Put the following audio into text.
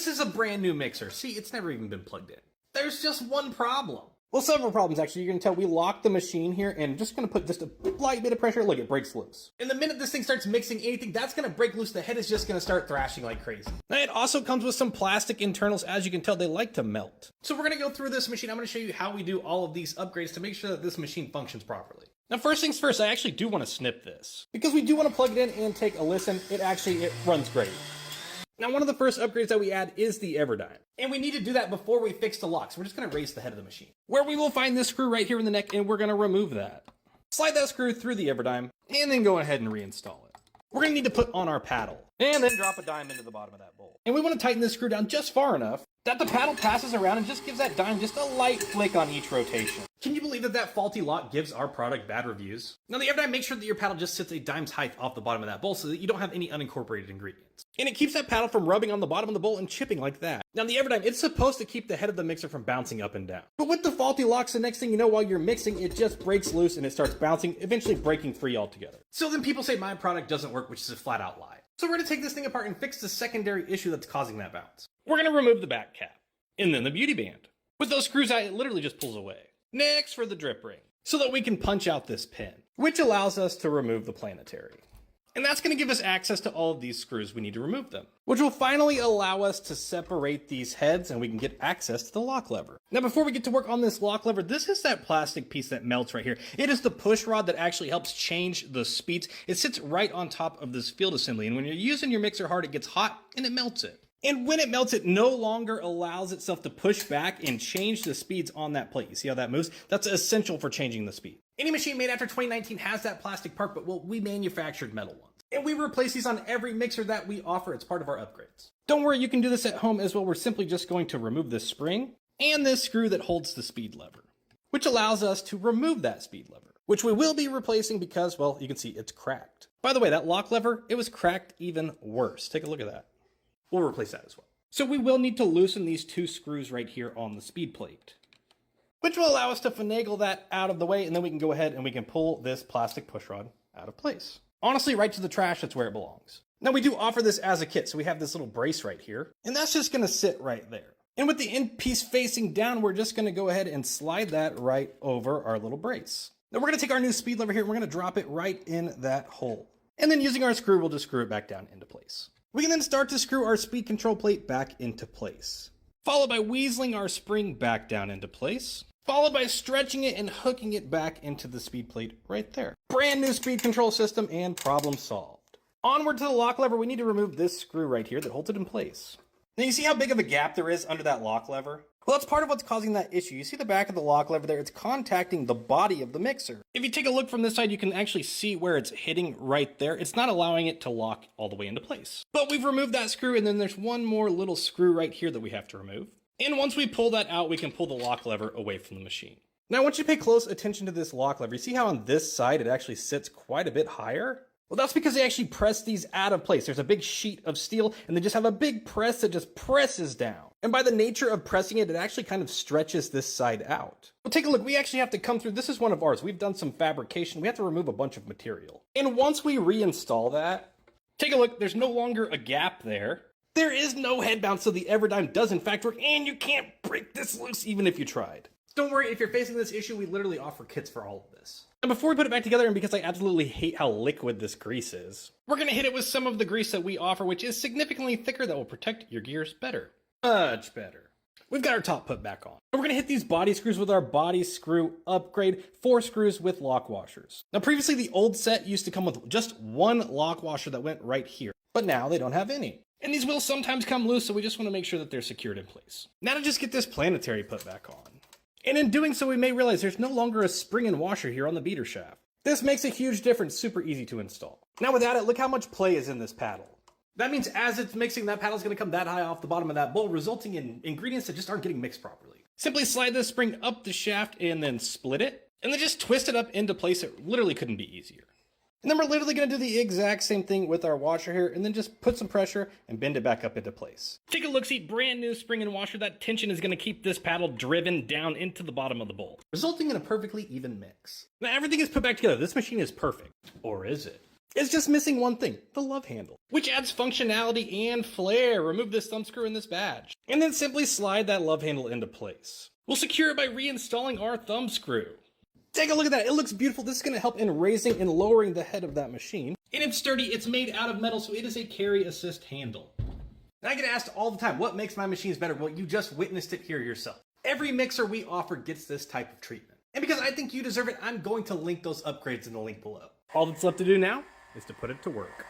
is a brand new mixer. See, it's never even been plugged in. There's just one problem. Well, several problems actually. You can tell we locked the machine here and just gonna put just a light bit of pressure. Look, it breaks loose. And the minute this thing starts mixing anything, that's gonna break loose. The head is just gonna start thrashing like crazy. Now, it also comes with some plastic internals. As you can tell, they like to melt. So we're gonna go through this machine. I'm gonna show you how we do all of these upgrades to make sure that this machine functions properly. Now, first things first, I actually do want to snip this because we do want to plug it in and take a listen. It runs great. Now, one of the first upgrades that we add is the Everdime. And we need to do that before we fix the lock. So we're just gonna raise the head of the machine, Where we will find this screw right here in the neck, and we're gonna remove that. Slide that screw through the Everdime, and then go ahead and reinstall it. We're gonna need to put on our paddle, and then drop a dime into the bottom of that bowl. And we want to tighten this screw down just far enough that the paddle passes around and just gives that dime just a light flick on each rotation. Can you believe that that faulty lock gives our product bad reviews? Now the Everdime, make sure that your paddle just sits a dime's height off the bottom of that bowl so that you don't have any unincorporated ingredients. And it keeps that paddle from rubbing on the bottom of the bowl and chipping like that. Now the Everdime, it's supposed to keep the head of the mixer from bouncing up and down. But with the faulty locks, the next thing you know, while you're mixing, it just breaks loose and it starts bouncing, eventually breaking free altogether. So then people say my product doesn't work, which is a flat out lie. So we're gonna take this thing apart and fix the secondary issue that's causing that bounce. We're gonna remove the back cap, and then the beauty band. With those screws out, it literally just pulls away. Next for the drip ring, so that we can punch out this pin, which allows us to remove the planetary. And that's going to give us access to all of these screws. We need to remove them, which will finally allow us to separate these heads and we can get access to the lock lever. Now, before we get to work on this lock lever, this is that plastic piece that melts right here. It is the push rod that actually helps change the speeds. It sits right on top of this field assembly, and when you're using your mixer hard, it gets hot and it melts it. And when it melts, it no longer allows itself to push back and change the speeds on that plate. You see how that moves? That's essential for changing the speed. Any machine made after 2019 has that plastic part, but well, we manufactured metal ones. And we replace these on every mixer that we offer. It's part of our upgrades. Don't worry, you can do this at home as well. We're simply just going to remove this spring and this screw that holds the speed lever, which allows us to remove that speed lever, which we will be replacing because, well, you can see it's cracked. By the way, that lock lever, it was cracked even worse. Take a look at that. We'll replace that as well. So we will need to loosen these two screws right here on the speed plate, which will allow us to finagle that out of the way, and then we can go ahead and we can pull this plastic push rod out of place. Honestly, right to the trash, that's where it belongs. Now we do offer this as a kit, so we have this little brace right here, and that's just gonna sit right there. And with the end piece facing down, we're just gonna go ahead and slide that right over our little brace. Now we're gonna take our new speed lever here, and we're gonna drop it right in that hole. And then using our screw, we'll just screw it back down into place. We can then start to screw our speed control plate back into place, followed by weaseling our spring back down into place, followed by stretching it and hooking it back into the speed plate right there. Brand new speed control system and problem solved. Onward to the lock lever, we need to remove this screw right here that holds it in place. Now you see how big of a gap there is under that lock lever? Well, that's part of what's causing that issue. You see the back of the lock lever there? It's contacting the body of the mixer. If you take a look from this side, you can actually see where it's hitting right there. It's not allowing it to lock all the way into place. But we've removed that screw, and then there's one more little screw right here that we have to remove. And once we pull that out, we can pull the lock lever away from the machine. Now, I want you to pay close attention to this lock lever. You see how on this side it actually sits quite a bit higher? Well, that's because they actually press these out of place. There's a big sheet of steel, and they just have a big press that just presses down. And by the nature of pressing it, it actually kind of stretches this side out. Well, take a look. We actually have to come through. This is one of ours. We've done some fabrication. We have to remove a bunch of material. And once we reinstall that, take a look. There's no longer a gap there. There is no head bounce, so the Everdime does in fact work, and you can't break this loose even if you tried. Don't worry, if you're facing this issue, we literally offer kits for all of this. And before we put it back together, and because I absolutely hate how liquid this grease is, we're going to hit it with some of the grease that we offer, which is significantly thicker that will protect your gears better. Much better. We've got our top put back on. And we're going to hit these body screws with our body screw upgrade, 4 screws with lock washers. Now previously the old set used to come with just one lock washer that went right here, but now they don't have any. And these will sometimes come loose, so we just want to make sure that they're secured in place. Now to just get this planetary put back on. And in doing so, we may realize there's no longer a spring and washer here on the beater shaft. This makes a huge difference, super easy to install. Now without it, look how much play is in this paddle. That means as it's mixing, that paddle's gonna come that high off the bottom of that bowl, resulting in ingredients that just aren't getting mixed properly. Simply slide this spring up the shaft and then split it, and then just twist it up into place. It literally couldn't be easier. And then we're literally going to do the exact same thing with our washer here, and then just put some pressure and bend it back up into place. Take a look, see, brand new spring and washer. That tension is going to keep this paddle driven down into the bottom of the bowl, resulting in a perfectly even mix. Now everything is put back together. This machine is perfect. Or is it? It's just missing one thing, the love handle, which adds functionality and flair. Remove this thumb screw and this badge, and then simply slide that love handle into place. We'll secure it by reinstalling our thumb screw. Take a look at that, it looks beautiful. This is going to help in raising and lowering the head of that machine. And it's sturdy, it's made out of metal, so it is a carry assist handle. And I get asked all the time, what makes my machines better? Well, you just witnessed it here yourself. Every mixer we offer gets this type of treatment. And because I think you deserve it, I'm going to link those upgrades in the link below. All that's left to do now is to put it to work.